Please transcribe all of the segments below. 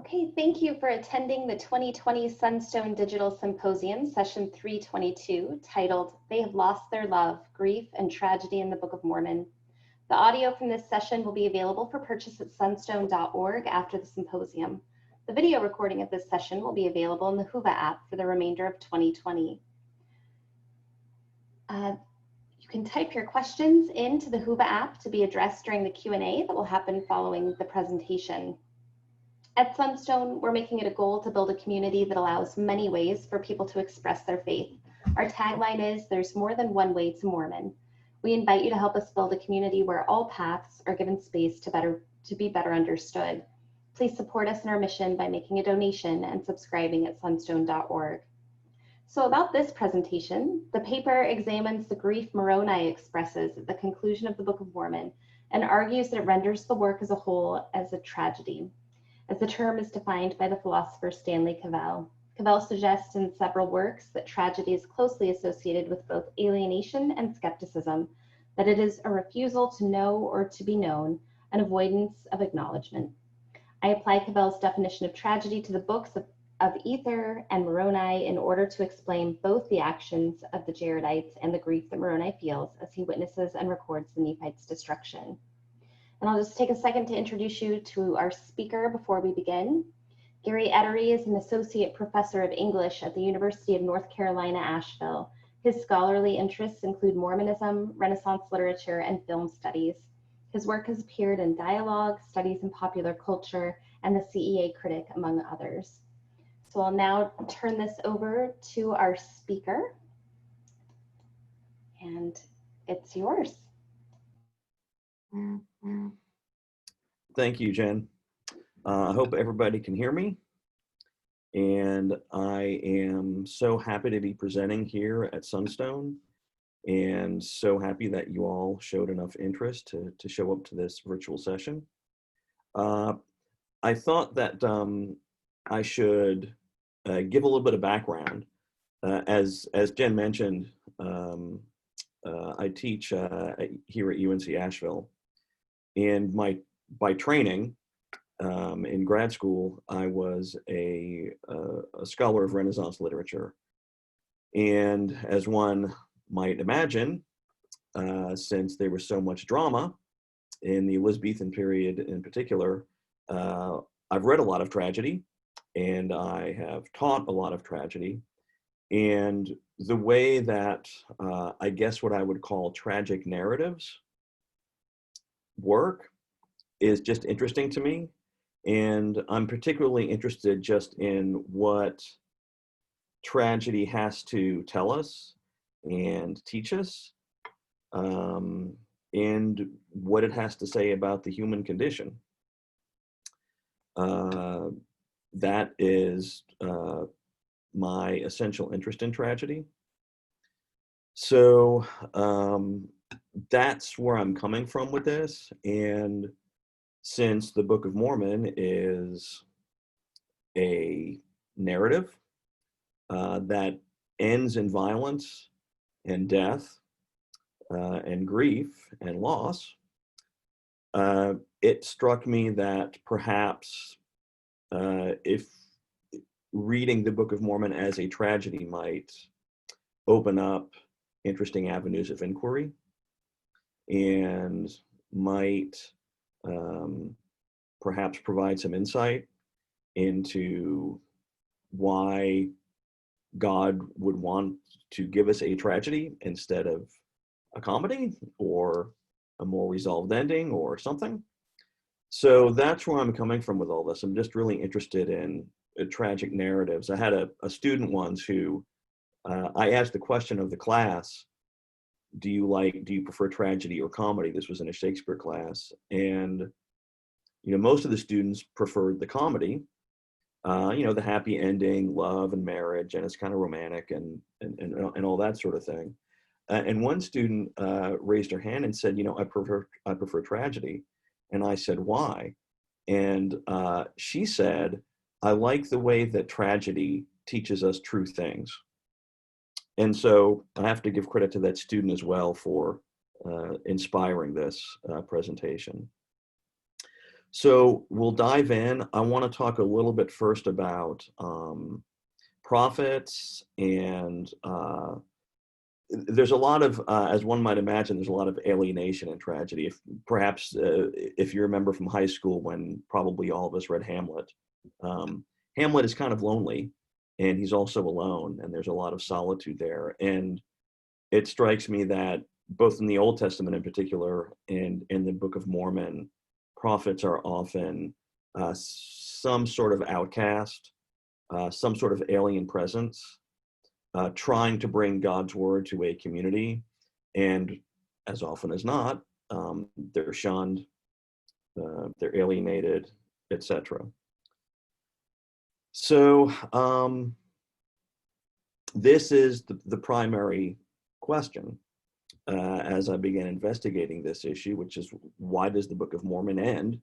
Okay, thank you for attending the 2020 Sunstone Digital Symposium, session 322, titled, They Have Lost Their Love, Grief and Tragedy in the Book of Mormon. The audio from this session will be available for purchase at sunstone.org after the symposium. The video recording of this session will be available in the Whova app for the remainder of 2020. You can type your questions into the Whova app to be addressed during the Q&A that will happen following the presentation. At Sunstone, we're making it a goal to build a community that allows many ways for people to express their faith. Our tagline is, there's more than one way to Mormon. We invite you to help us build a community where all paths are given space to be better understood. Please support us in our mission by making a donation and subscribing at sunstone.org. So about this presentation, the paper examines the grief Moroni expresses at the conclusion of the Book of Mormon and argues that it renders the work as a whole as a tragedy, as the term is defined by the philosopher Stanley Cavell. Cavell suggests in several works that tragedy is closely associated with both alienation and skepticism, that it is a refusal to know or to be known, an avoidance of acknowledgement. I apply Cavell's definition of tragedy to the books of Ether and Moroni in order to explain both the actions of the Jaredites and the grief that Moroni feels as he witnesses and records the Nephites' destruction. And I'll just take a second to introduce you to our speaker before we begin. Gary Ettery is an associate professor of English at the University of North Carolina, Asheville. His scholarly interests include Mormonism, Renaissance literature, and film studies. His work has appeared in Dialogue, Studies in Popular Culture, and the CEA Critic, among others. So I'll now turn this over to our speaker, and it's yours. Thank you, Jen. I hope everybody can hear me. And I am so happy to be presenting here at Sunstone and so happy that you all showed enough interest to show up to this virtual session. I thought that I should give a little bit of background. As Jen mentioned, I teach here at UNC Asheville. And by training, in grad school, I was a scholar of Renaissance literature. And as one might imagine, since there was so much drama in the Elizabethan period in particular, I've read a lot of tragedy and I have taught a lot of tragedy. And the way that I guess what I would call tragic narratives work is just interesting to me. And I'm particularly interested just in what tragedy has to tell us and teach us, and what it has to say about the human condition. That is my essential interest in tragedy. So that's where I'm coming from with this. And since the Book of Mormon is a narrative that ends in violence and death and grief and loss, it struck me that perhaps if reading the Book of Mormon as a tragedy might open up interesting avenues of inquiry and might perhaps provide some insight into why God would want to give us a tragedy instead of a comedy or a more resolved ending or something. So that's where I'm coming from with all this. I'm just really interested in tragic narratives. I had a student once who I asked the question of the class, do you prefer tragedy or comedy? This was in a Shakespeare class. And, you know, most of the students preferred the comedy, you know, the happy ending, love and marriage, and it's kind of romantic and all that sort of thing. And one student raised her hand and said, you know, I prefer tragedy. And I said, why? And she said, I like the way that tragedy teaches us true things. And so I have to give credit to that student as well for inspiring this presentation. So we'll dive in. I want to talk a little bit first about prophets, and there's a lot of, as one might imagine, there's a lot of alienation and tragedy. Perhaps if you remember from high school when probably all of us read Hamlet, Hamlet is kind of lonely, and he's also alone, and there's a lot of solitude there. And it strikes me that both in the Old Testament in particular and in the Book of Mormon, prophets are often some sort of outcast, some sort of alien presence, trying to bring God's word to a community. And as often as not, they're shunned, they're alienated, etc. So this is the primary question as I began investigating this issue, which is, why does the Book of Mormon end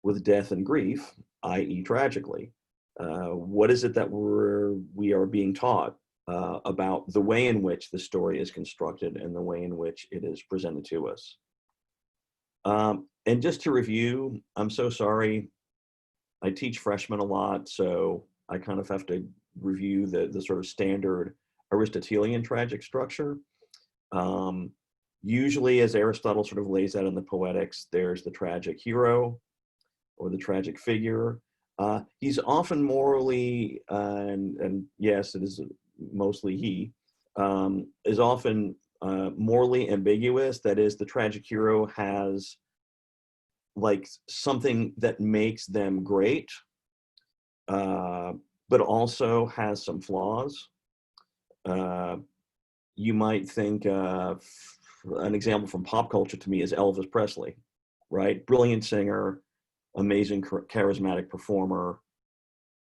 with death and grief, i.e. tragically? What is it that we are being taught about the way in which the story is constructed and the way in which it is presented to us? And just to review, I'm so sorry, I teach freshmen a lot, so I kind of have to review the sort of standard Aristotelian tragic structure. Usually, as Aristotle sort of lays out in the Poetics, there's the tragic hero or the tragic figure. He's often morally, and yes, it is mostly he, is often morally ambiguous. That is, the tragic hero has like something that makes them great, but also has some flaws. You might think an example from pop culture to me is Elvis Presley, right? Brilliant singer, amazing charismatic performer,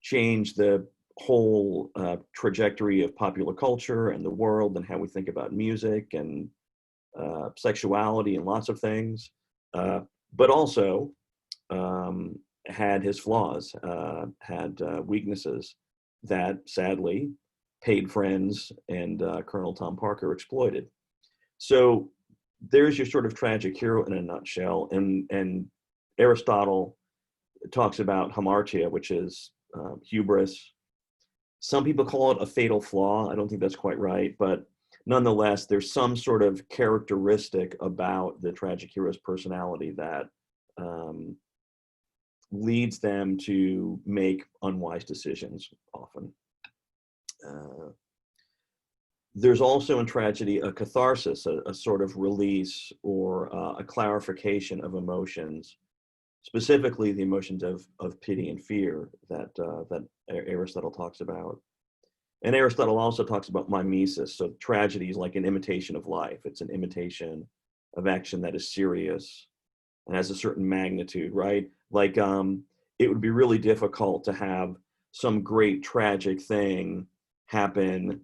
changed the whole trajectory of popular culture and the world and how we think about music and sexuality and lots of things, but also had his flaws, had weaknesses that sadly paid friends and Colonel Tom Parker exploited. So there's your sort of tragic hero in a nutshell. And Aristotle talks about hamartia, which is hubris. Some people call it a fatal flaw. I don't think that's quite right, but nonetheless, there's some sort of characteristic about the tragic hero's personality that leads them to make unwise decisions often. There's also in tragedy a catharsis, a sort of release or a clarification of emotions, specifically the emotions of pity and fear that Aristotle talks about. And Aristotle also talks about mimesis. So tragedy is like an imitation of life. It's an imitation of action that is serious and has a certain magnitude, right? Like it would be really difficult to have some great tragic thing happen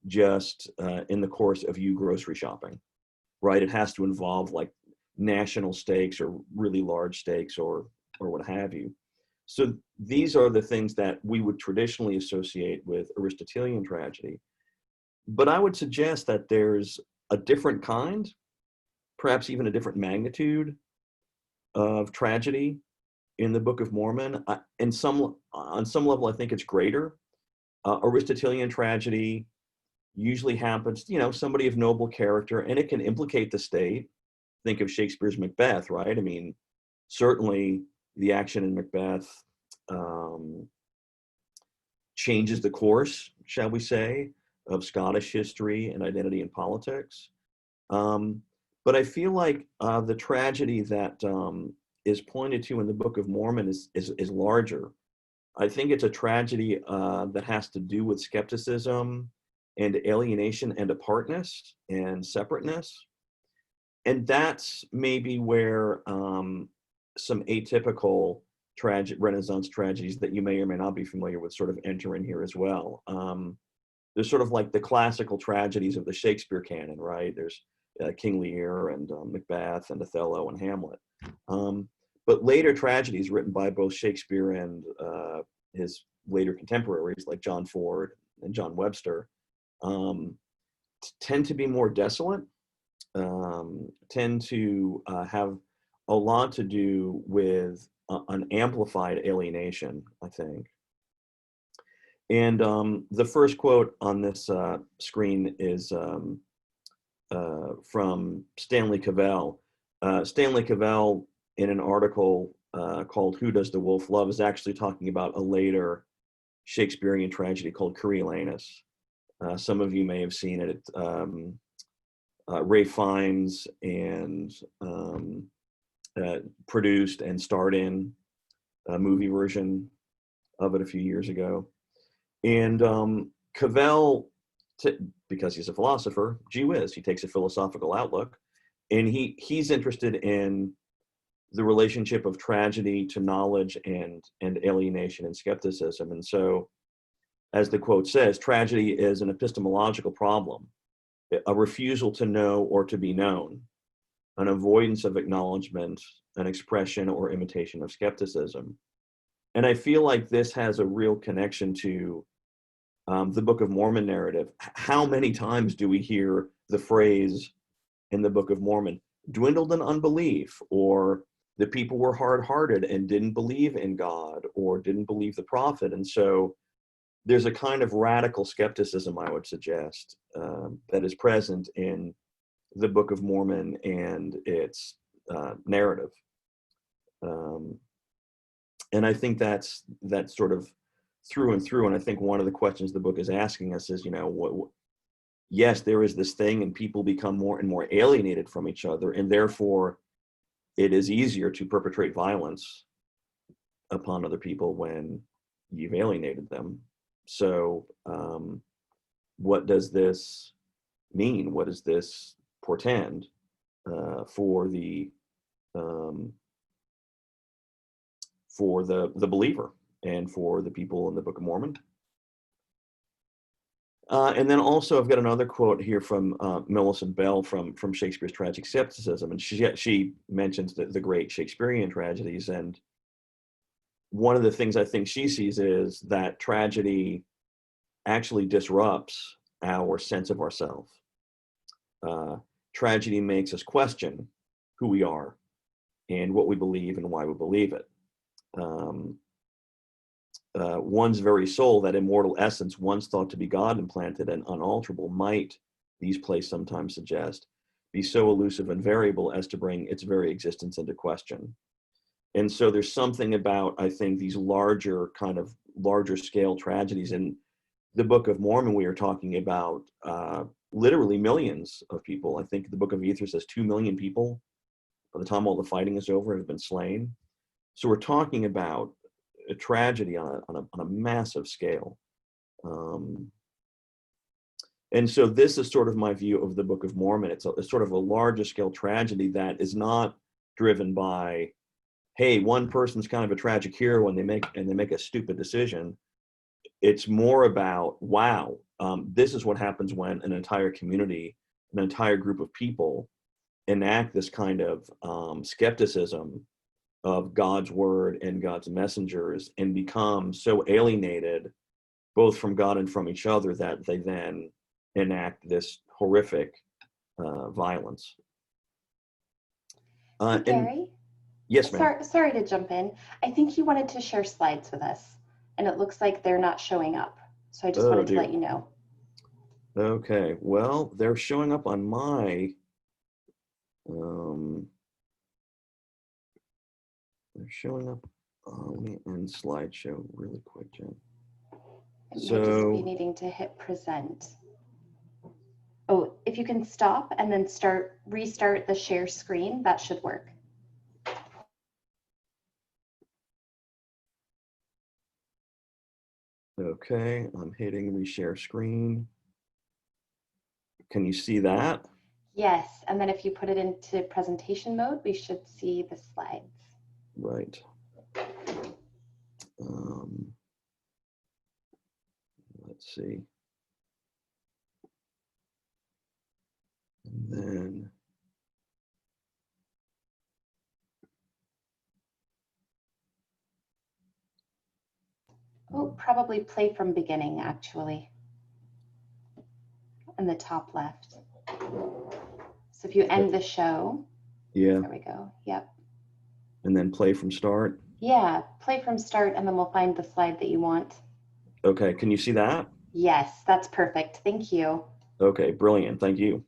just in the course of you grocery shopping, right? It has to involve like national stakes or really large stakes or what have you. So these are the things that we would traditionally associate with Aristotelian tragedy. But I would suggest that there's a different kind, perhaps even a different magnitude of tragedy in the Book of Mormon. On some level, I think it's greater. Aristotelian tragedy usually happens, somebody of noble character, and it can implicate the state. Think of Shakespeare's Macbeth, right? I mean, certainly the action in Macbeth changes the course, shall we say, of Scottish history and identity and politics. But I feel like the tragedy that is pointed to in the Book of Mormon is larger. I think it's a tragedy that has to do with skepticism and alienation and apartness and separateness. And that's maybe where some atypical Renaissance tragedies that you may or may not be familiar with sort of enter in here as well. There's sort of like the classical tragedies of the Shakespeare canon, right? There's King Lear and Macbeth and Othello and Hamlet. But later tragedies written by both Shakespeare and his later contemporaries like John Ford and John Webster tend to be more desolate, tend to have a lot to do with an amplified alienation, I think. And the first quote on this screen is from Stanley Cavell. Stanley Cavell, in an article called "Who Does the Wolf Love," is actually talking about a later Shakespearean tragedy called Coriolanus. Some of you may have seen it. Ray Fiennes and produced and starred in a movie version of it a few years ago. And Cavell, because he's a philosopher, gee whiz, he takes a philosophical outlook, and he's interested in the relationship of tragedy to knowledge and alienation and skepticism. And so, as the quote says, tragedy is an epistemological problem, a refusal to know or to be known, an avoidance of acknowledgement, an expression or imitation of skepticism. And I feel like this has a real connection to the Book of Mormon narrative. How many times do we hear the phrase in the Book of Mormon, dwindled in unbelief, or the people were hard-hearted and didn't believe in God or didn't believe the prophet? And so there's a kind of radical skepticism, I would suggest, that is present in the Book of Mormon and its narrative. And I think that's sort of through and through. And I think one of the questions the book is asking us is, yes, there is this thing and people become more and more alienated from each other, and therefore it is easier to perpetrate violence upon other people when you've alienated them. So what does this mean? What does this portend for the believer and for the people in the Book of Mormon? And then also I've got another quote here from Millicent Bell from Shakespeare's Tragic Skepticism, and she mentions the great Shakespearean tragedies, and one of the things I think she sees is that tragedy actually disrupts our sense of ourselves. Tragedy makes us question who we are and what we believe and why we believe it. One's very soul, that immortal essence once thought to be God implanted and unalterable, might, these plays sometimes suggest, be so elusive and variable as to bring its very existence into question. And so there's something about, I think, these larger scale tragedies. In the Book of Mormon, we are talking about literally millions of people. I think the Book of Ether says 2 million people, by the time all the fighting is over, have been slain. So we're talking about a tragedy on a massive scale. And so this is sort of my view of the Book of Mormon. It's sort of a larger scale tragedy that is not driven by, hey, one person's kind of a tragic hero and they make a stupid decision. It's more about, wow, this is what happens when an entire community, an entire group of people enact this kind of skepticism of God's word and God's messengers, and become so alienated both from God and from each other that they then enact this horrific violence. Gary? Yes, ma'am. Sorry to jump in. I think you wanted to share slides with us, and it looks like they're not showing up. So I just wanted to let you know. Okay, well, they're showing up on my they're showing up. Let me end slideshow really quick, Jen. It may just be needing to hit present. Oh, if you can stop and then restart the share screen, that should work. Okay, I'm hitting reshare screen. Can you see that? Yes, and then if you put it into presentation mode, we should see the slides. Right. Let's see. And then oh, probably play from beginning, actually, in the top left. So if you end the show, yeah, there we go. Yep. and then play from start. Yeah, play from start and then we'll find the slide that you want. Okay, can you see that? Yes, that's perfect. Thank you. Okay, brilliant. Thank you.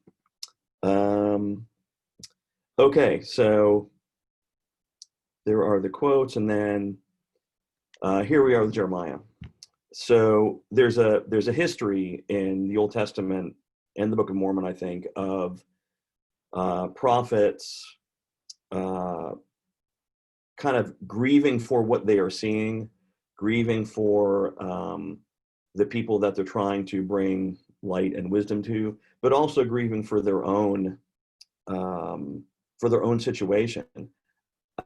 Okay, so there are the quotes, and then here we are with Jeremiah. So there's a history in the Old Testament and the Book of Mormon, I think, of prophets kind of grieving for what they are seeing, grieving for the people that they're trying to bring light and wisdom to, but also grieving for their own situation.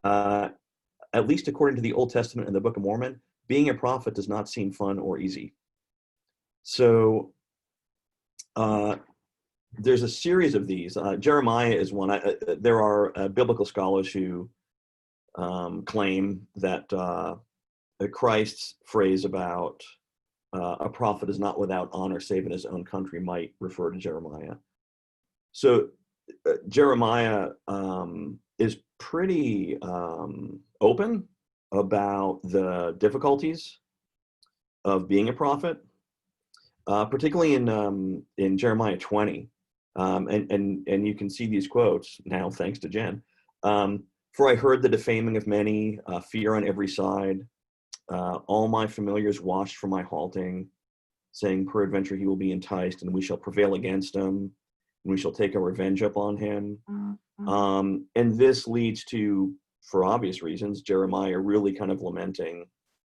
At least according to the Old Testament and the Book of Mormon, being a prophet does not seem fun or easy. So there's a series of these. Jeremiah is one. There are biblical scholars who claim that Christ's phrase about a prophet is not without honor save in his own country might refer to Jeremiah. So Jeremiah is pretty open about the difficulties of being a prophet, particularly in Jeremiah 20. And you can see these quotes now, thanks to Jen. For I heard the defaming of many, fear on every side. All my familiars watched for my halting, saying, peradventure he will be enticed, and we shall prevail against him, and we shall take our revenge upon him. And this leads to, for obvious reasons, Jeremiah really kind of lamenting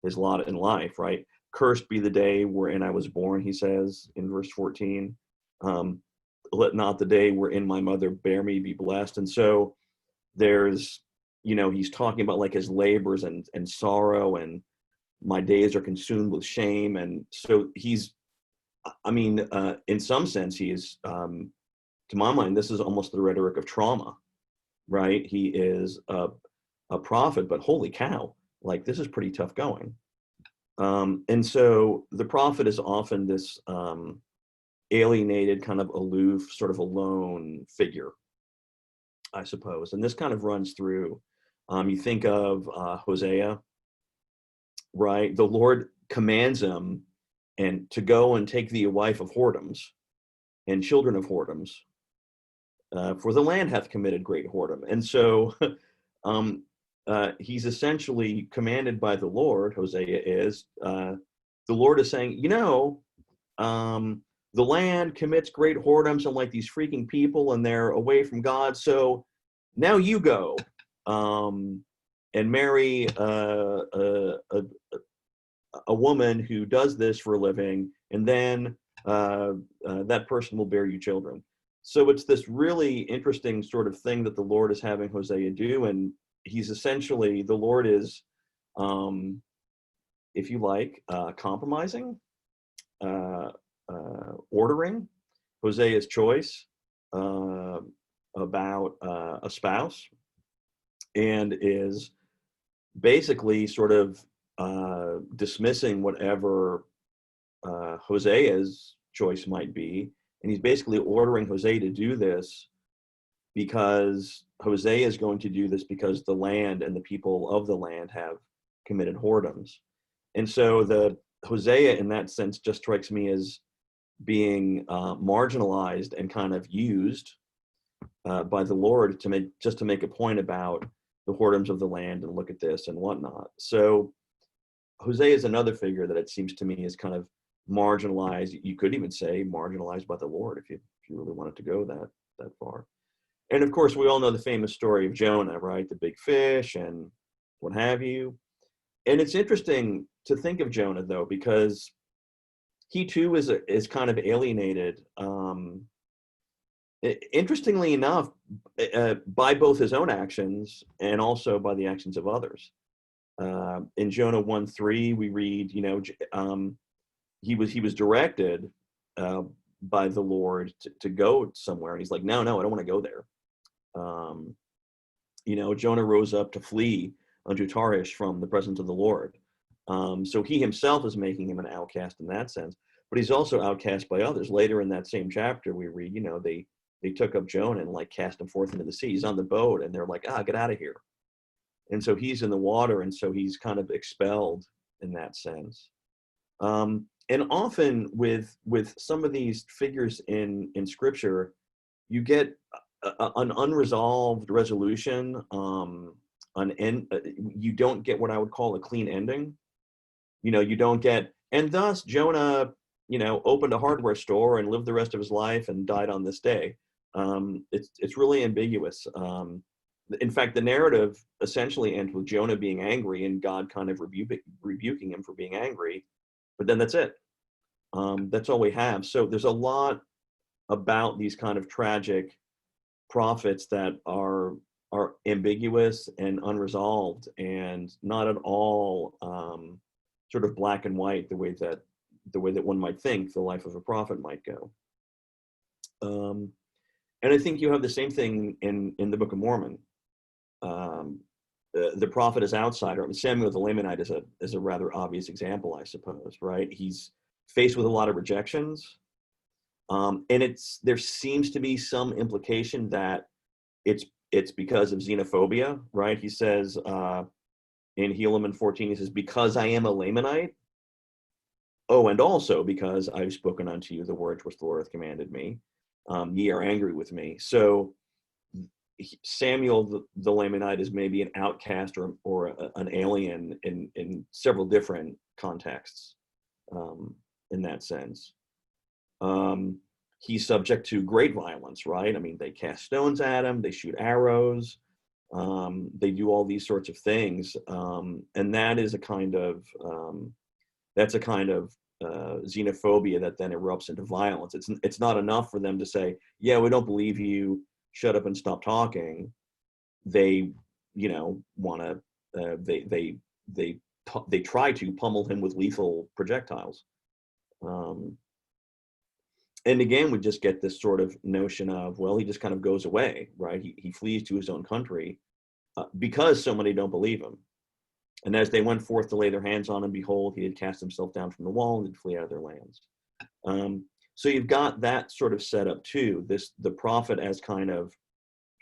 his lot in life, right? Cursed be the day wherein I was born, he says in verse 14. Let not the day wherein my mother bare me be blessed. And so there's, he's talking about like his labors and sorrow, and my days are consumed with shame. And so he's, in some sense, he is, to my mind, this is almost the rhetoric of trauma, right? He is a prophet, but holy cow, like this is pretty tough going. And so the prophet is often this alienated, kind of aloof, sort of alone figure, I suppose. And this kind of runs through, you think of Hosea, right? The Lord commands him and to go and take thee a wife of whoredoms and children of whoredoms, for the land hath committed great whoredom. And so he's essentially commanded by the Lord, Hosea is, the Lord is saying, the land commits great whoredoms and like these freaking people, and they're away from God. So now you go and marry a woman who does this for a living, and then that person will bear you children. So it's this really interesting sort of thing that the Lord is having Hosea do, and he's essentially, the Lord is, if you like, compromising, ordering Hosea's choice about a spouse, and is basically sort of dismissing whatever Hosea's choice might be. And he's basically ordering Hosea to do this because Hosea is going to do this because the land and the people of the land have committed whoredoms. And so the Hosea in that sense just strikes me as being marginalized and kind of used by the Lord to make a point about the whoredoms of the land and look at this and whatnot. So Hosea is another figure that it seems to me is kind of marginalized. You could even say marginalized by the Lord if you really wanted to go that far. And of course, we all know the famous story of Jonah, right? The big fish and what have you. And it's interesting to think of Jonah, though, because he too is kind of alienated. Interestingly enough, by both his own actions and also by the actions of others. In Jonah 1:3, we read, he was directed by the Lord to go somewhere, and he's like, no, I don't want to go there. Jonah rose up to flee unto Tarshish from the presence of the Lord. So he himself is making him an outcast in that sense, but he's also outcast by others. Later in that same chapter, we read, they took up Jonah and like cast him forth into the sea. He's on the boat, and they're like, get out of here. And so he's in the water, and so he's kind of expelled in that sense. And often with some of these figures in scripture, you get an unresolved resolution, you don't get what I would call a clean ending. You don't get, and thus Jonah, opened a hardware store and lived the rest of his life and died on this day. It's really ambiguous. In fact, the narrative essentially ends with Jonah being angry and God kind of rebuking him for being angry, but then that's it. That's all we have. So there's a lot about these kind of tragic prophets that are ambiguous and unresolved, and not at all sort of black and white the way that one might think the life of a prophet might go. And I think you have the same thing in the Book of Mormon. The prophet is outsider. I mean, Samuel the Lamanite is a rather obvious example, I suppose, right? He's faced with a lot of rejections. And there seems to be some implication that it's because of xenophobia, right? He says in Helaman 14, he says, because I am a Lamanite. Oh, and also because I've spoken unto you the words which the Lord hath commanded me. Ye are angry with me. So Samuel the Lamanite is maybe an outcast or an alien in several different contexts in that sense. He's subject to great violence, right? I mean, they cast stones at him, they shoot arrows, they do all these sorts of things, and that is a kind of xenophobia that then erupts into violence. It's not enough for them to say, yeah, we don't believe you, shut up and stop talking. They want to they try to pummel him with lethal projectiles. And again, we just get this sort of notion of, well, he just kind of goes away, right? He flees to his own country because so many don't believe him. And as they went forth to lay their hands on him, behold, he had cast himself down from the wall and did flee out of their lands. So you've got that sort of setup too. The prophet as kind of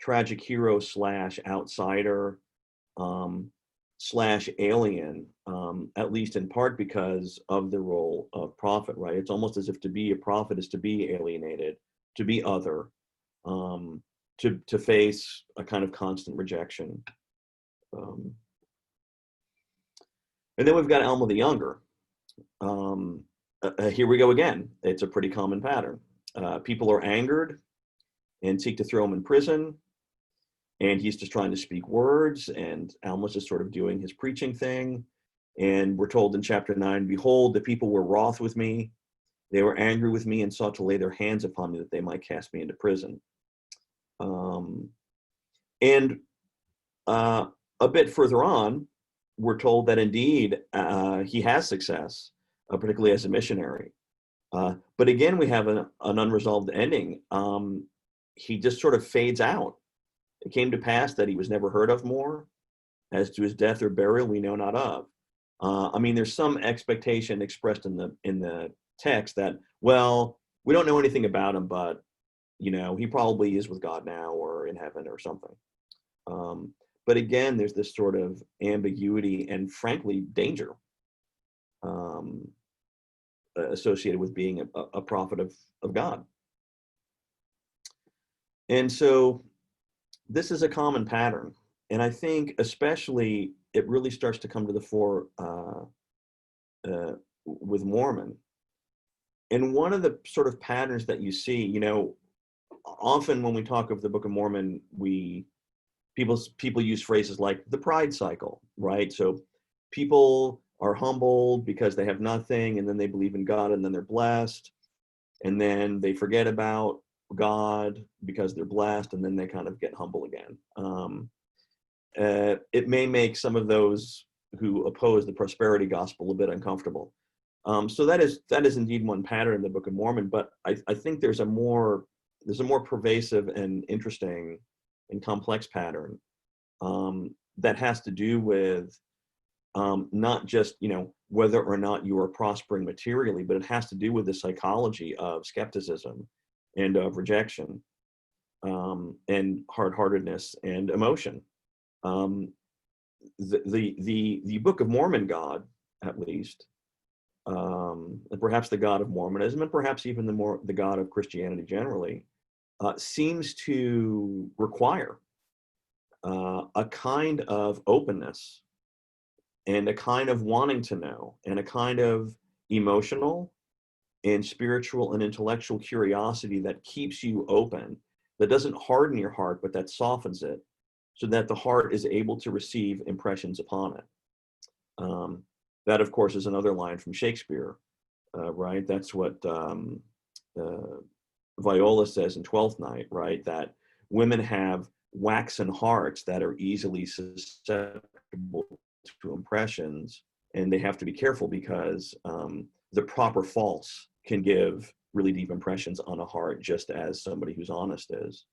tragic hero / outsider / alien, at least in part because of the role of prophet, right? It's almost as if to be a prophet is to be alienated, to be other, to face a kind of constant rejection. And then we've got Alma the Younger. Here we go again. It's a pretty common pattern. People are angered and seek to throw him in prison. And he's just trying to speak words, and Alma's just sort of doing his preaching thing. And we're told in chapter 9, behold, the people were wroth with me. They were angry with me and sought to lay their hands upon me that they might cast me into prison. And a bit further on, we're told that indeed he has success, particularly as a missionary. But again, we have an unresolved ending. He just sort of fades out. It came to pass that he was never heard of more. As to his death or burial, we know not of. I mean, there's some expectation expressed in the text that, well, we don't know anything about him, but he probably is with God now or in heaven or something. But again, there's this sort of ambiguity and, frankly, danger associated with being a prophet of God. And so this is a common pattern. And I think especially it really starts to come to the fore with Mormon. And one of the sort of patterns that you see, often when we talk of the Book of Mormon, people use phrases like the pride cycle, right? So people are humbled because they have nothing, and then they believe in God, and then they're blessed, and then they forget about God because they're blessed, and then they kind of get humble again. It may make some of those who oppose the prosperity gospel a bit uncomfortable. So that is indeed one pattern in the Book of Mormon, but I think there's a more pervasive and interesting and complex pattern that has to do with not just whether or not you are prospering materially, but it has to do with the psychology of skepticism and of rejection and hard-heartedness and emotion. the Book of Mormon God, at least, and perhaps the God of Mormonism, and perhaps even the God of Christianity generally, seems to require a kind of openness and a kind of wanting to know and a kind of emotional and spiritual and intellectual curiosity that keeps you open, that doesn't harden your heart, but that softens it, so that the heart is able to receive impressions upon it. That, of course, is another line from Shakespeare, right? That's what Viola says in Twelfth Night, right? That women have waxen hearts that are easily susceptible to impressions, and they have to be careful because the proper false can give really deep impressions on a heart, just as somebody who's honest is.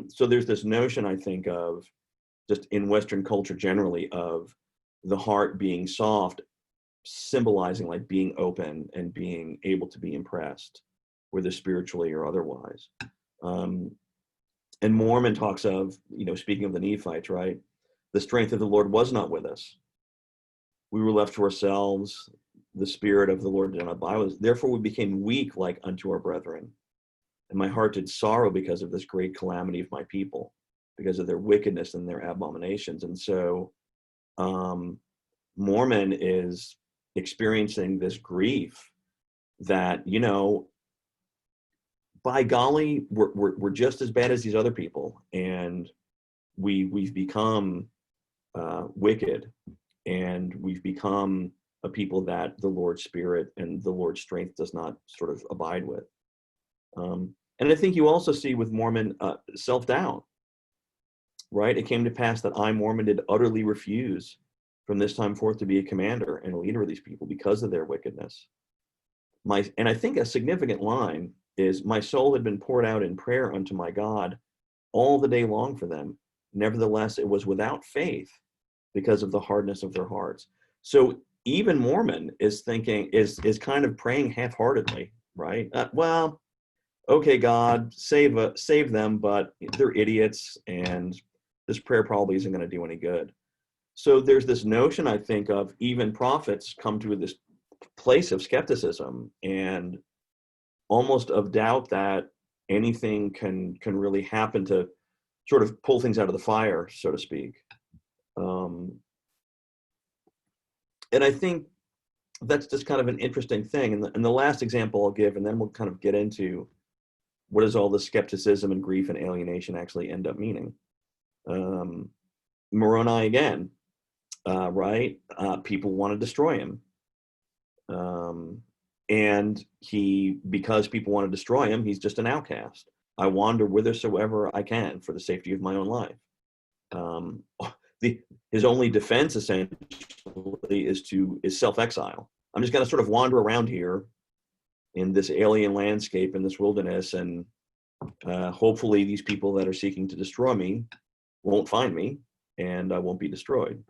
So there's this notion, I think, of just in Western culture generally, of the heart being soft, symbolizing like being open and being able to be impressed, whether spiritually or otherwise. And Mormon talks of, speaking of the Nephites, right? The strength of the Lord was not with us. We were left to ourselves. The Spirit of the Lord did not abide with us. Therefore we became weak like unto our brethren. And my heart did sorrow because of this great calamity of my people, because of their wickedness and their abominations. And so Mormon is experiencing this grief that, by golly, we're just as bad as these other people, and we've become wicked, and we've become a people that the Lord's Spirit and the Lord's strength does not sort of abide with. And I think you also see with Mormon self-doubt, right? It came to pass that I, Mormon, did utterly refuse from this time forth to be a commander and a leader of these people because of their wickedness. And I think a significant line is, my soul had been poured out in prayer unto my God all the day long for them. Nevertheless, it was without faith because of the hardness of their hearts. So even Mormon is thinking, is kind of praying half-heartedly, right? Well, okay, God, save them, but they're idiots, and this prayer probably isn't going to do any good. So there's this notion, I think, of even prophets come to this place of skepticism and almost of doubt that anything can really happen to sort of pull things out of the fire, so to speak. And I think that's just kind of an interesting thing. And the last example I'll give, and then we'll kind of get into what does all the skepticism and grief and alienation actually end up meaning. Moroni again, right? People want to destroy him. And because people want to destroy him, he's just an outcast. I wander whithersoever I can for the safety of my own life. His only defense essentially is self-exile. I'm just going to sort of wander around here in this alien landscape, in this wilderness, and hopefully these people that are seeking to destroy me won't find me, and I won't be destroyed.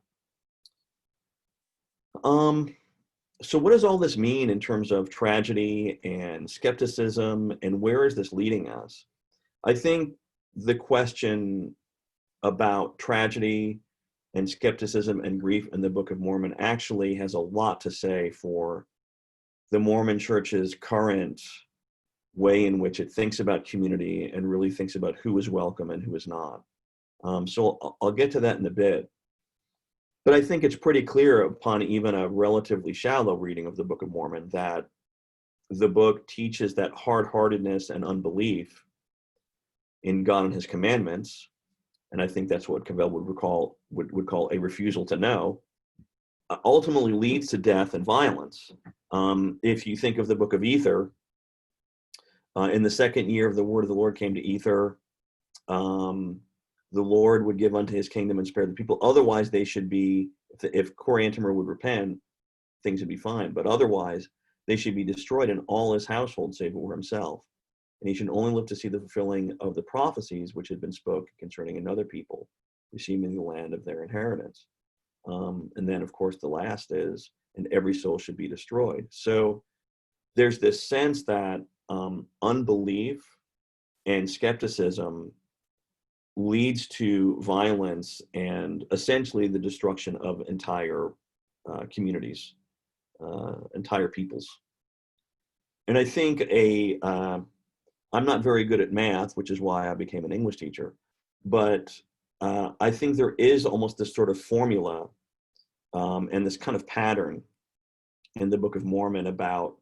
So what does all this mean in terms of tragedy and skepticism, and where is this leading us? I think the question about tragedy and skepticism and grief in the Book of Mormon actually has a lot to say for the Mormon Church's current way in which it thinks about community and really thinks about who is welcome and who is not. So I'll get to that in a bit. But I think it's pretty clear upon even a relatively shallow reading of the Book of Mormon that the book teaches that hard-heartedness and unbelief in God and his commandments, and I think that's what Cavell would call a refusal to know, ultimately leads to death and violence. If you think of the book of Ether, in the second year of the word of the Lord came to Ether, the Lord would give unto his kingdom and spare the people. Otherwise, they should be, if Coriantumr would repent, things would be fine. But otherwise, they should be destroyed in all his household, save for himself. And he should only live to see the fulfilling of the prophecies which had been spoken concerning another people receiving the land of their inheritance. And then, of course, the last is, and every soul should be destroyed. So there's this sense that unbelief and skepticism leads to violence and essentially the destruction of entire communities, entire peoples. And I think I'm not very good at math, which is why I became an English teacher, but I think there is almost this sort of formula and this kind of pattern in the Book of Mormon about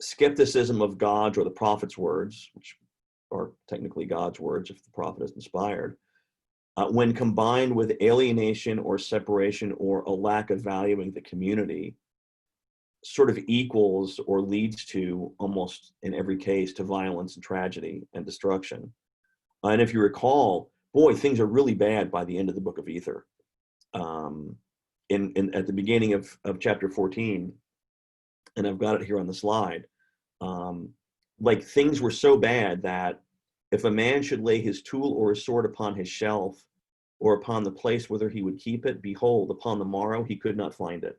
skepticism of God's or the prophet's words, which are technically God's words if the prophet is inspired, when combined with alienation or separation or a lack of valuing the community, sort of equals or leads to, almost in every case, to violence and tragedy and destruction. And if you recall, boy, things are really bad by the end of the Book of Ether. At the beginning of chapter 14, and I've got it here on the slide, like things were so bad that if a man should lay his tool or his sword upon his shelf or upon the place whither he would keep it, behold, upon the morrow he could not find it.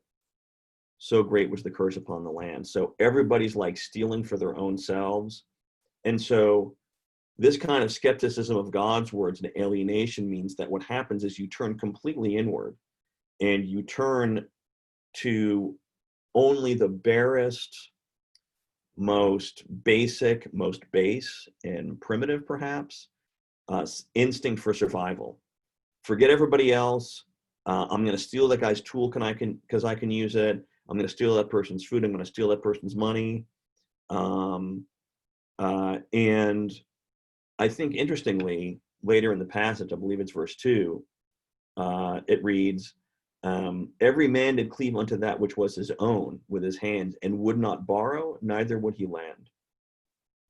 So great was the curse upon the land. So everybody's like stealing for their own selves. And so this kind of skepticism of God's words and alienation means that what happens is you turn completely inward and you turn to only the barest, most basic, most base and primitive, perhaps, instinct for survival. Forget everybody else. I'm going to steal that guy's tool because I can use it. I'm going to steal that person's food. I'm going to steal that person's money. And I think, interestingly, later in the passage, I believe it's verse 2, it reads, every man did cleave unto that which was his own with his hands, and would not borrow, neither would he lend.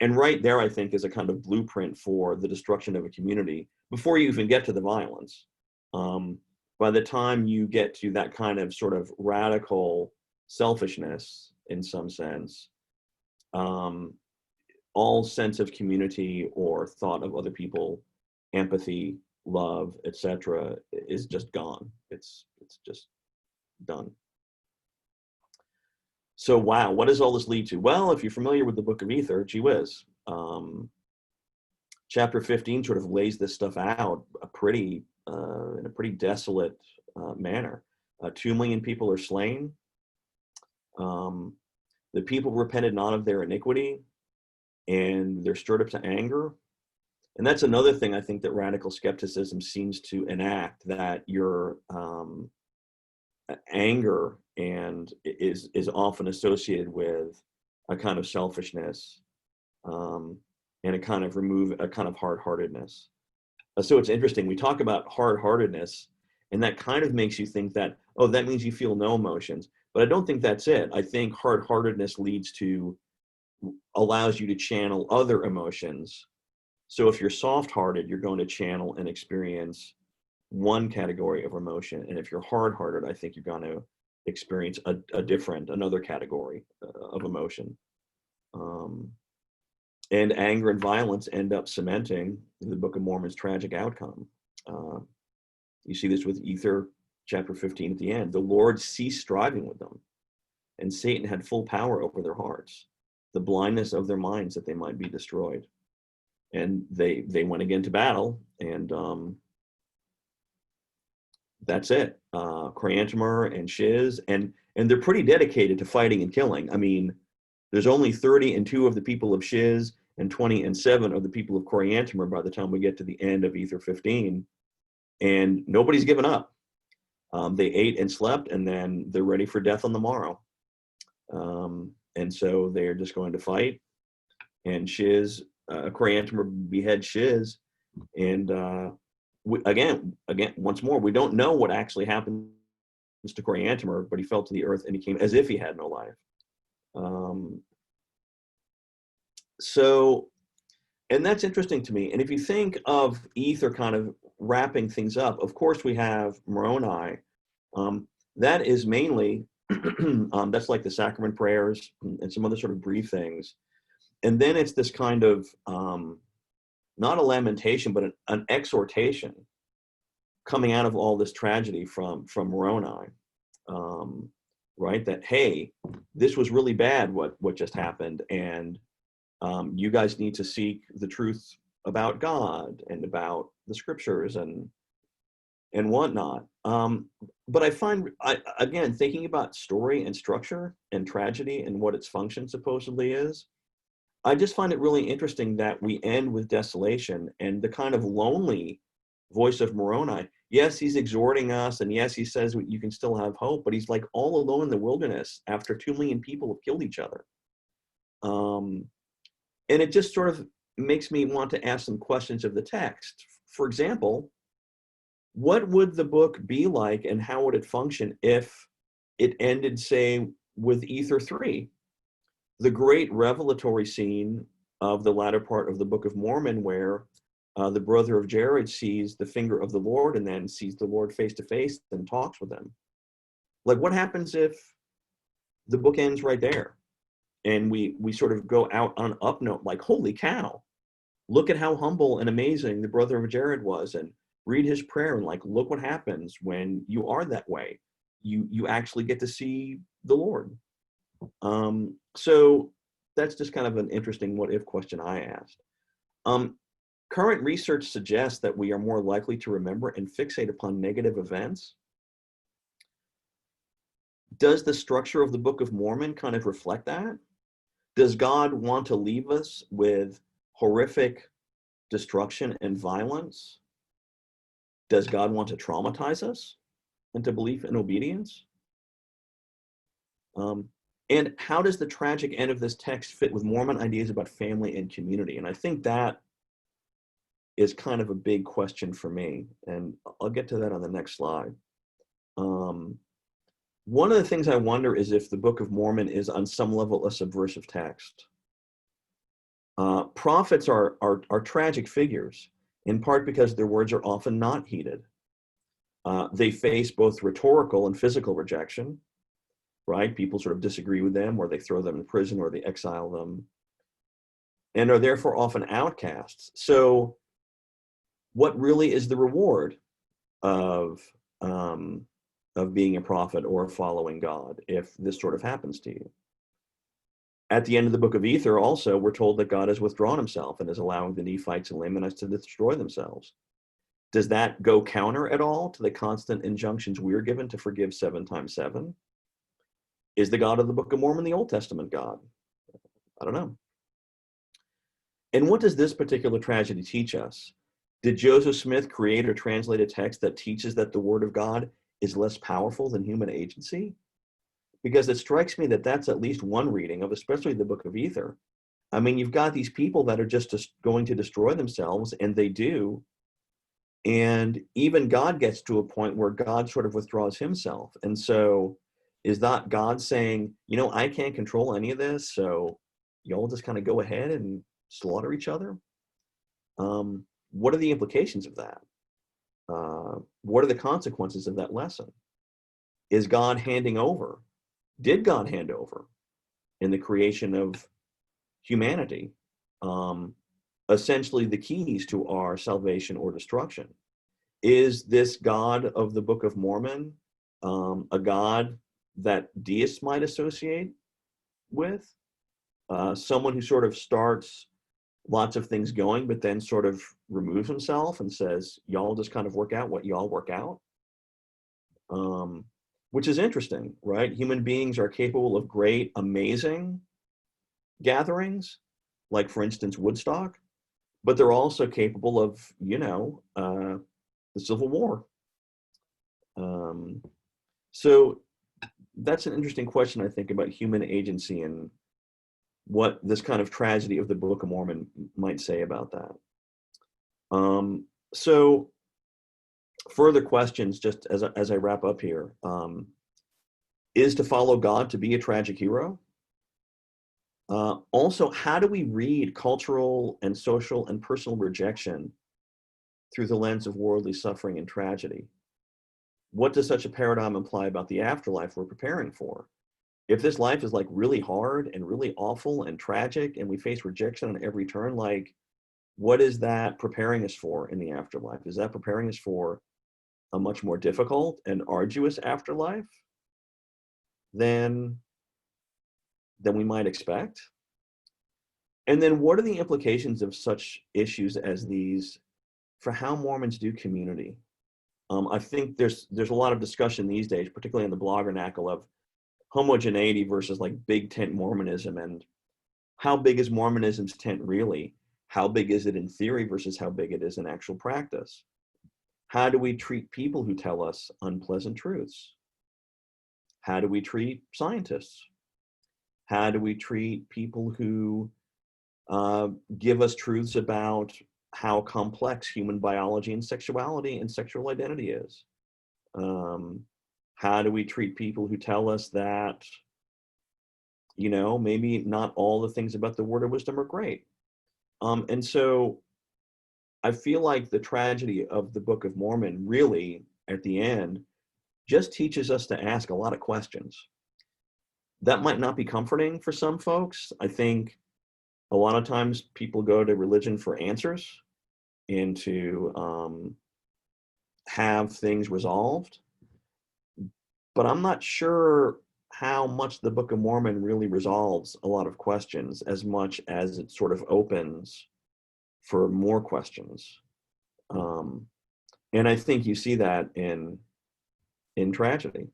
And right there, I think, is a kind of blueprint for the destruction of a community before you even get to the violence. By the time you get to that kind of sort of radical selfishness, in some sense, all sense of community or thought of other people, empathy, love, etc., is just gone. It's just done. So wow, what does all this lead to? Well, if you're familiar with the Book of Ether, gee whiz, chapter 15 sort of lays this stuff out in a pretty desolate manner. 2 million people are slain. The people repented not of their iniquity, and they're stirred up to anger. And that's another thing I think that radical skepticism seems to enact, that your anger and is often associated with a kind of selfishness and a kind of hard-heartedness. So it's interesting. We talk about hard-heartedness, and that kind of makes you think that, oh, that means you feel no emotions. But I don't think that's it. I think hard-heartedness allows you to channel other emotions. So if you're soft-hearted, you're going to channel and experience one category of emotion. And if you're hard-hearted, I think you're going to experience another category of emotion. And anger and violence end up cementing the Book of Mormon's tragic outcome. You see this with Ether, chapter 15 at the end. The Lord ceased striving with them, and Satan had full power over their hearts, the blindness of their minds that they might be destroyed. And they went again to battle, and that's it. Chrysanthemum and Shiz, and they're pretty dedicated to fighting and killing. I mean, there's only 32 of the people of Shiz and 27 of the people of Chrysanthemum by the time we get to the end of Ether 15, and nobody's given up. They ate and slept, and then they're ready for death on the morrow. And so they're just going to fight, and Shiz, Chrysanthemum beheads Shiz, and again, once more, we don't know what actually happened to Chrysanthemum, but he fell to the earth and became as if he had no life. And that's interesting to me. And if you think of Ether kind of wrapping things up, of course we have Moroni. That is mainly, that's like the sacrament prayers and some other sort of brief things. And then it's this kind of, not a lamentation, but an exhortation coming out of all this tragedy from Moroni, right? That, hey, this was really bad what just happened, and you guys need to seek the truth about God and about the scriptures and whatnot. But I find, again, thinking about story and structure and tragedy and what its function supposedly is, I just find it really interesting that we end with desolation and the kind of lonely voice of Moroni. Yes, he's exhorting us, and yes, he says you can still have hope, but he's like all alone in the wilderness after 2 million people have killed each other. And it just sort of makes me want to ask some questions of the text. For example, what would the book be like and how would it function if it ended, say, with Ether 3? The great revelatory scene of the latter part of the Book of Mormon, where the brother of Jared sees the finger of the Lord and then sees the Lord face to face and talks with him. Like, what happens if the book ends right there and we sort of go out on an up note, like, holy cow, look at how humble and amazing the brother of Jared was, and read his prayer, and like, look what happens when you are that way. You actually get to see the Lord. So that's just kind of an interesting what if question I asked. Current research suggests that we are more likely to remember and fixate upon negative events. Does the structure of the Book of Mormon kind of reflect that? Does God want to leave us with horrific destruction and violence? Does God want to traumatize us into belief and obedience? And how does the tragic end of this text fit with Mormon ideas about family and community? And I think that is kind of a big question for me. And I'll get to that on the next slide. One of the things I wonder is if the Book of Mormon is on some level a subversive text. Prophets are tragic figures, in part because their words are often not heeded. They face both rhetorical and physical rejection. Right? People sort of disagree with them, or they throw them in prison, or they exile them, and are therefore often outcasts. So what really is the reward of being a prophet or following God if this sort of happens to you? At the end of the Book of Ether also, we're told that God has withdrawn himself and is allowing the Nephites and Lamanites to destroy themselves. Does that go counter at all to the constant injunctions we're given to forgive 7 times 7? Is the God of the Book of Mormon the Old Testament God? I don't know. And what does this particular tragedy teach us? Did Joseph Smith create or translate a text that teaches that the Word of God is less powerful than human agency? Because it strikes me that that's at least one reading of especially the Book of Ether. I mean, you've got these people that are just going to destroy themselves, and they do. And even God gets to a point where God sort of withdraws himself. And so is that God saying, you know, I can't control any of this, so y'all just kind of go ahead and slaughter each other? What are the implications of that? What are the consequences of that lesson? Is God handing over? Did God hand over in the creation of humanity essentially the keys to our salvation or destruction? Is this God of the Book of Mormon a God that deists might associate with? Someone who sort of starts lots of things going, but then sort of removes himself and says, y'all just kind of work out what y'all work out? Which is interesting, right? Human beings are capable of great, amazing gatherings, like, for instance, Woodstock, but they're also capable of, you know, the Civil War. So that's an interesting question, I think, about human agency and what this kind of tragedy of the Book of Mormon might say about that. So further questions, just as I wrap up here, is to follow God to be a tragic hero? Also, how do we read cultural and social and personal rejection through the lens of worldly suffering and tragedy? What does such a paradigm imply about the afterlife we're preparing for? If this life is like really hard and really awful and tragic, and we face rejection on every turn, like, what is that preparing us for in the afterlife? Is that preparing us for a much more difficult and arduous afterlife than we might expect? And then what are the implications of such issues as these for how Mormons do community. I think there's a lot of discussion these days, particularly in the blog vernacle, of homogeneity versus like big tent Mormonism, and how big is Mormonism's tent really? How big is it in theory versus how big it is in actual practice? How do we treat people who tell us unpleasant truths? How do we treat scientists? How do we treat people who give us truths about how complex human biology and sexuality and sexual identity is? How do we treat people who tell us that, you know, maybe not all the things about the word of wisdom are great? And so I feel like the tragedy of the Book of Mormon really, at the end, just teaches us to ask a lot of questions. That might not be comforting for some folks. I think a lot of times people go to religion for answers and to have things resolved. But I'm not sure how much the Book of Mormon really resolves a lot of questions as much as it sort of opens for more questions. And I think you see that in tragedy.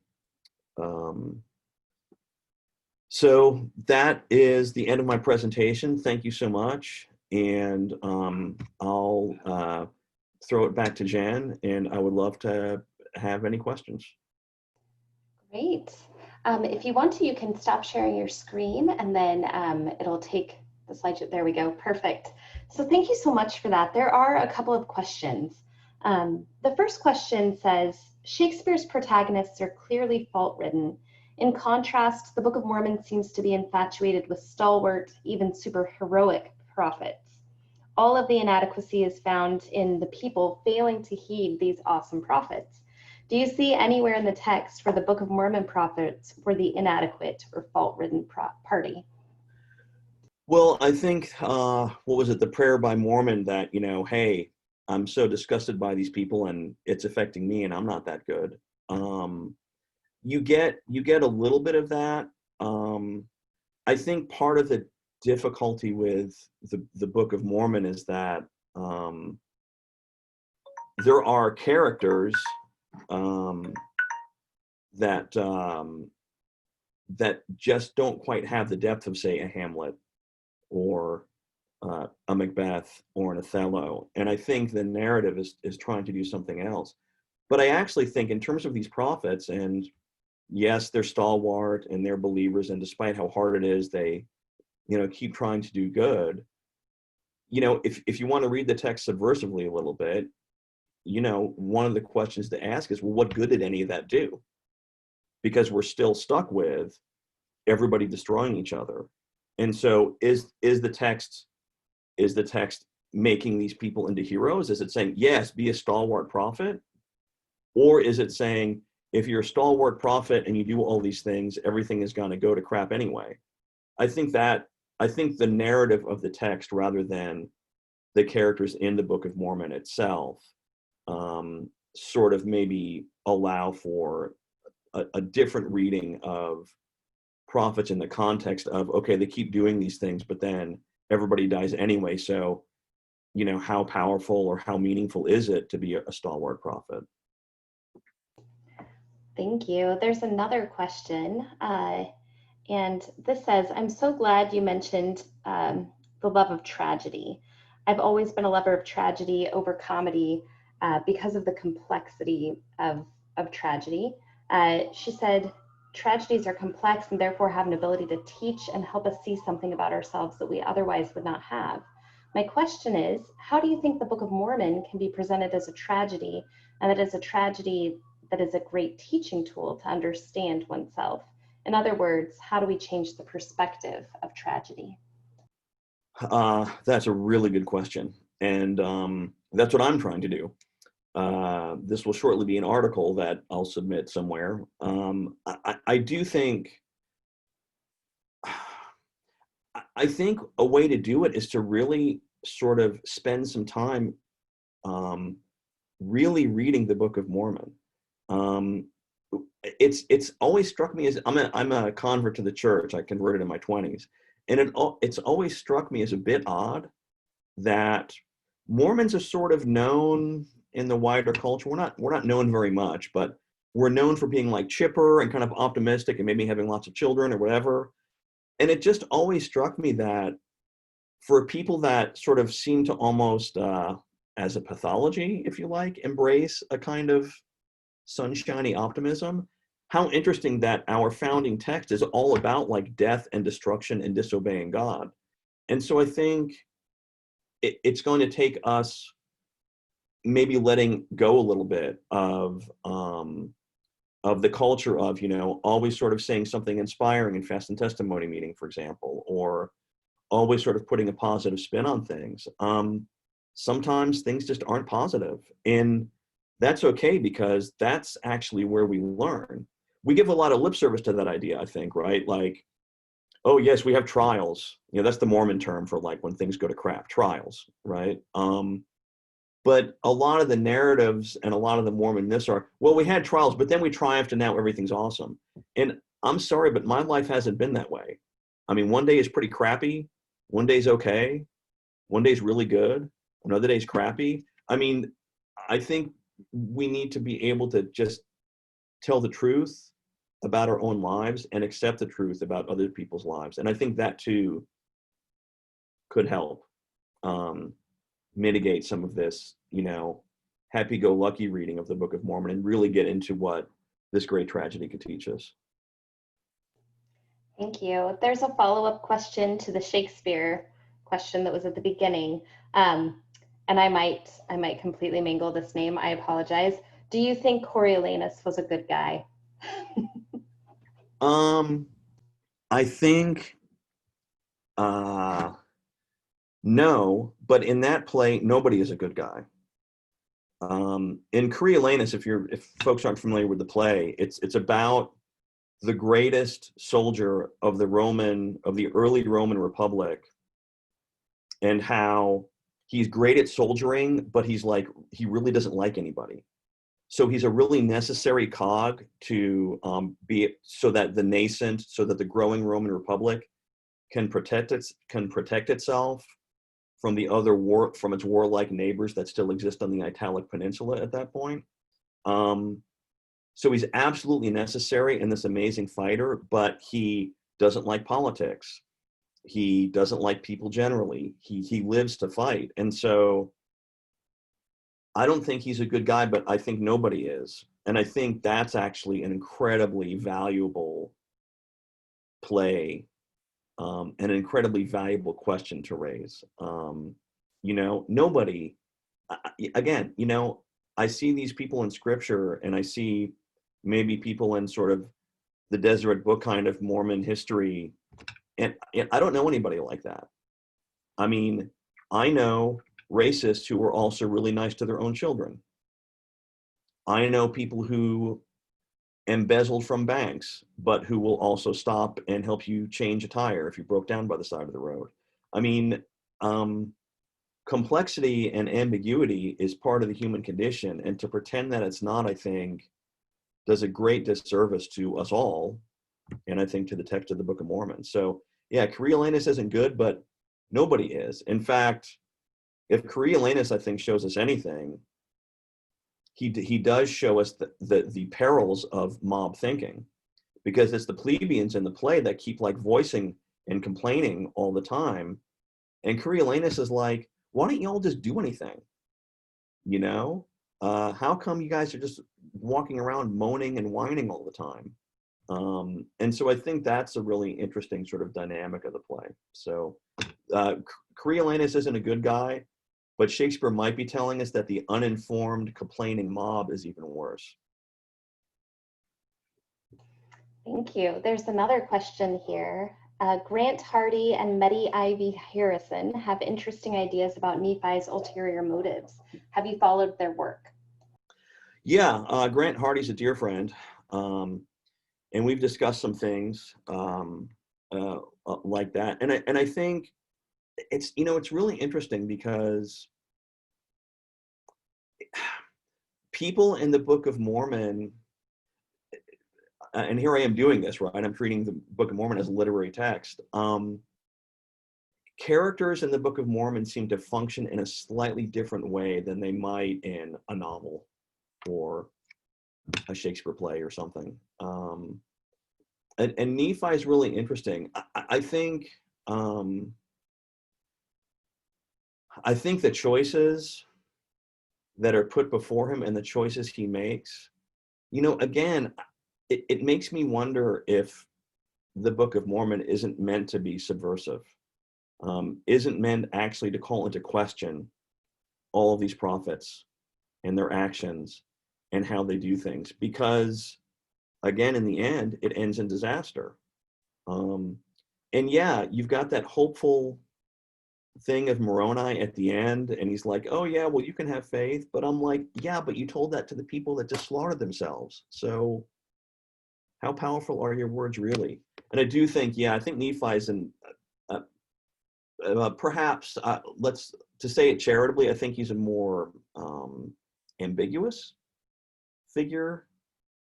So that is the end of my presentation. Thank you so much. And I'll throw it back to Jen, and I would love to have any questions. Great. If you want to, you can stop sharing your screen, and then it'll take the slideshow. There we go. Perfect. So thank you so much for that. There are a couple of questions. The first question says, Shakespeare's protagonists are clearly fault-ridden. In contrast, the Book of Mormon seems to be infatuated with stalwart, even superheroic prophets. All of the inadequacy is found in the people failing to heed these awesome prophets. Do you see anywhere in the text where the Book of Mormon prophets were the inadequate or fault-ridden party? Well, I think, what was it, the prayer by Mormon that, you know, hey, I'm so disgusted by these people and it's affecting me and I'm not that good. You get a little bit of that. I think part of the difficulty with the Book of Mormon is that there are characters that just don't quite have the depth of, say, a Hamlet or a Macbeth or an Othello. And I think the narrative is trying to do something else. But I actually think in terms of these prophets, and yes, they're stalwart and they're believers, and despite how hard it is, they, you know, keep trying to do good. You know, if you want to read the text subversively a little bit, you know, one of the questions to ask is, well, what good did any of that do? Because we're still stuck with everybody destroying each other. And so is the text making these people into heroes? Is it saying, yes, be a stalwart prophet? Or is it saying, if you're a stalwart prophet and you do all these things, everything is going to go to crap anyway? I think the narrative of the text, rather than the characters in the Book of Mormon itself, sort of maybe allow for a different reading of prophets in the context of, okay, they keep doing these things, but then everybody dies anyway. So, you know, how powerful or how meaningful is it to be a stalwart prophet? Thank you. There's another question, and this says, I'm so glad you mentioned the love of tragedy. I've always been a lover of tragedy over comedy because of the complexity of tragedy. She said, tragedies are complex and therefore have an ability to teach and help us see something about ourselves that we otherwise would not have. My question is, how do you think the Book of Mormon can be presented as a tragedy, and that is a tragedy that is a great teaching tool to understand oneself? In other words, how do we change the perspective of tragedy? That's a really good question. And that's what I'm trying to do. This will shortly be an article that I'll submit somewhere. I do think, I think a way to do it is to really sort of spend some time really reading the Book of Mormon. It's always struck me as, I'm a convert to the church. I converted in my 20s, and it's always struck me as a bit odd that Mormons are sort of known in the wider culture. We're not known very much, but we're known for being like chipper and kind of optimistic and maybe having lots of children or whatever. And it just always struck me that for people that sort of seem to almost, as a pathology, if you like, embrace a kind of sunshiny optimism, how interesting that our founding text is all about like death and destruction and disobeying God. And so I think it's going to take us maybe letting go a little bit of the culture of, you know, always sort of saying something inspiring in fast and testimony meeting, for example, or always sort of putting a positive spin on things. Sometimes things just aren't positive, and that's okay, because that's actually where we learn. We give a lot of lip service to that idea, I think, right? Like, oh yes, we have trials. You know, that's the Mormon term for like when things go to crap, trials, right? But a lot of the narratives and a lot of the Mormon myths are, well, we had trials, but then we triumphed and now everything's awesome. And I'm sorry, but my life hasn't been that way. I mean, one day is pretty crappy, one day's okay, one day's really good, another day's crappy. I mean, I think we need to be able to just tell the truth about our own lives and accept the truth about other people's lives. And I think that too could help mitigate some of this, you know, happy-go-lucky reading of the Book of Mormon and really get into what this great tragedy could teach us. Thank you. There's a follow-up question to the Shakespeare question that was at the beginning. And I might completely mangle this name. I apologize. Do you think Coriolanus was a good guy? I think no, but in that play, nobody is a good guy. In Coriolanus, if folks aren't familiar with the play, it's about the greatest soldier of the early Roman Republic, and how he's great at soldiering, but he really doesn't like anybody. So he's a really necessary cog to so that the growing Roman Republic can protect itself from from its warlike neighbors that still exist on the Italic Peninsula at that point. So he's absolutely necessary and this amazing fighter, but he doesn't like politics. He doesn't like people generally. He lives to fight. And so I don't think he's a good guy, but I think nobody is. And I think that's actually an incredibly valuable play, an incredibly valuable question to raise. You know, nobody, again, you know, I see these people in scripture, and I see maybe people in sort of the Deseret Book kind of Mormon history, and I don't know anybody like that. I mean, I know racists who were also really nice to their own children. I know people who embezzled from banks, but who will also stop and help you change a tire if you broke down by the side of the road. I mean, complexity and ambiguity is part of the human condition, and to pretend that it's not, I think, does a great disservice to us all, and I think to the text of the Book of Mormon. So yeah, Coriolanus isn't good, but nobody is. In fact, if Coriolanus, I think, shows us anything, he does show us the perils of mob thinking, because it's the plebeians in the play that keep like voicing and complaining all the time. And Coriolanus is like, why don't you all just do anything? You know, how come you guys are just walking around moaning and whining all the time? And so I think that's a really interesting sort of dynamic of the play. So Coriolanus isn't a good guy, but Shakespeare might be telling us that the uninformed, complaining mob is even worse. Thank you. There's another question here. Grant Hardy and Meddy Ivy Harrison have interesting ideas about Nephi's ulterior motives. Have you followed their work? Yeah, Grant Hardy's a dear friend, and we've discussed some things like that. And I think it's, you know, it's really interesting because people in the Book of Mormon, and here I am doing this, right? I'm treating the Book of Mormon as a literary text. characters in the Book of Mormon seem to function in a slightly different way than they might in a novel or a Shakespeare play or something. And Nephi is really interesting. I think the choices that are put before him and the choices he makes, again, it makes me wonder if the Book of Mormon isn't meant to be subversive, isn't meant actually to call into question all of these prophets and their actions and how they do things, because again, in the end, it ends in disaster. And yeah, you've got that hopeful thing of Moroni at the end, and he's like, oh yeah, well, you can have faith. But I'm like, yeah, but you told that to the people that just slaughtered themselves. So how powerful are your words really? And I do think, yeah, I think Nephi is perhaps, to say it charitably, I think he's a more ambiguous figure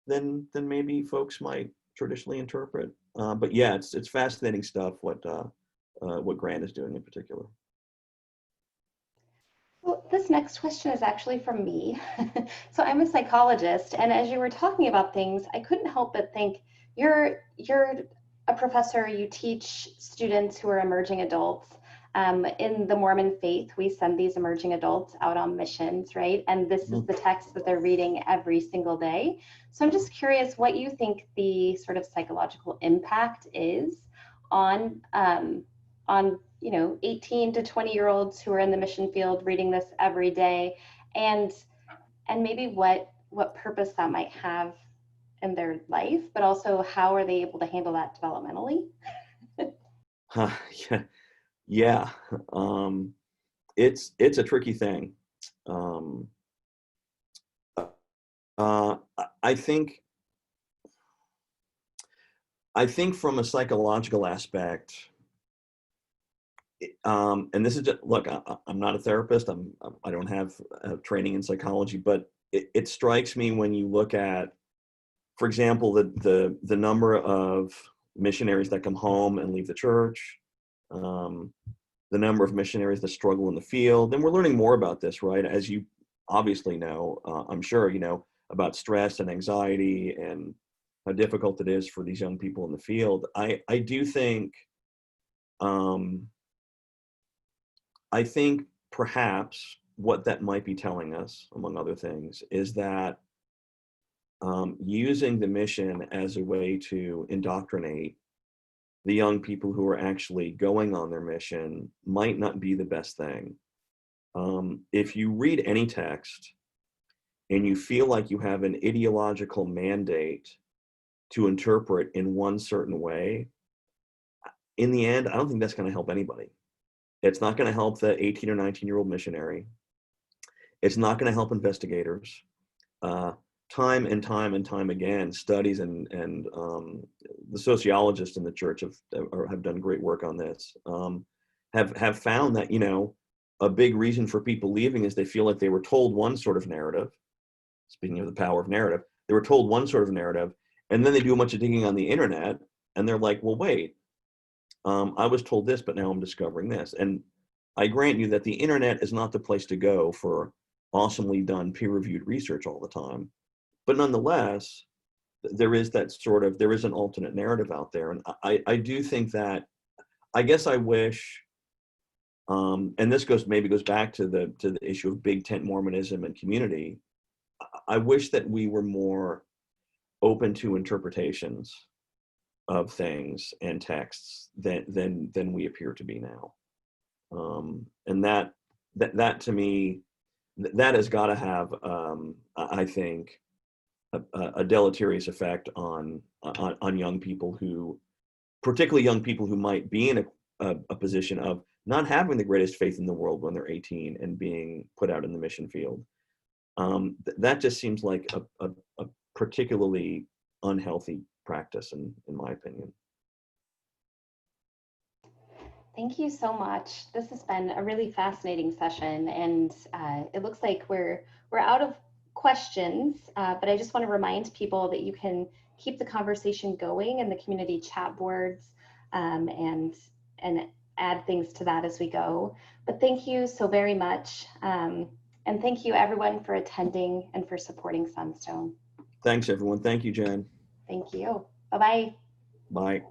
than maybe folks might traditionally interpret. But yeah, it's fascinating stuff what Grant is doing in particular. Well, this next question is actually from me. So I'm a psychologist, and as you were talking about things, I couldn't help but think you're a professor. You teach students who are emerging adults. In the Mormon faith, we send these emerging adults out on missions, right? And this is the text that they're reading every single day. So I'm just curious what you think the sort of psychological impact is on 18 to 20-year-olds who are in the mission field reading this every day, and maybe what purpose that might have in their life, but also how are they able to handle that developmentally? Yeah. It's a tricky thing. I think from a psychological aspect, and this is just, look, I'm not a therapist. I don't have training in psychology, but it strikes me when you look at, for example, the number of missionaries that come home and leave the church, the number of missionaries that struggle in the field. And we're learning more about this, right? As you obviously know, I'm sure you know about stress and anxiety and how difficult it is for these young people in the field. I do think, I think perhaps what that might be telling us, among other things, is that using the mission as a way to indoctrinate the young people who are actually going on their mission might not be the best thing. If you read any text and you feel like you have an ideological mandate to interpret in one certain way, in the end, I don't think that's going to help anybody. It's not going to help the 18 or 19-year-old missionary. It's not going to help investigators. Time and time again, studies and the sociologists in the church have done great work on this. Have found that, you know, a big reason for people leaving is they feel like they were told one sort of narrative. Speaking of the power of narrative, they were told one sort of narrative, and then they do a bunch of digging on the internet, and they're like, well, wait, I was told this, but now I'm discovering this. And I grant you that the internet is not the place to go for awesomely done peer-reviewed research all the time. But nonetheless, there is an alternate narrative out there. And I do think that, I guess I wish, and this goes back to the issue of big tent Mormonism and community. I wish that we were more open to interpretations of things and texts than we appear to be now. And that to me, that has got to have, I think, a deleterious effect on young people particularly young people who might be in a position of not having the greatest faith in the world when they're 18 and being put out in the mission field. That just seems like a particularly unhealthy practice, in my opinion. Thank you so much. This has been a really fascinating session, and it looks like we're out of questions, but I just want to remind people that you can keep the conversation going in the community chat boards, and add things to that as we go. But thank you so very much. And thank you everyone for attending and for supporting Sunstone. Thanks everyone. Thank you, Jen. Thank you. Bye-bye. Bye.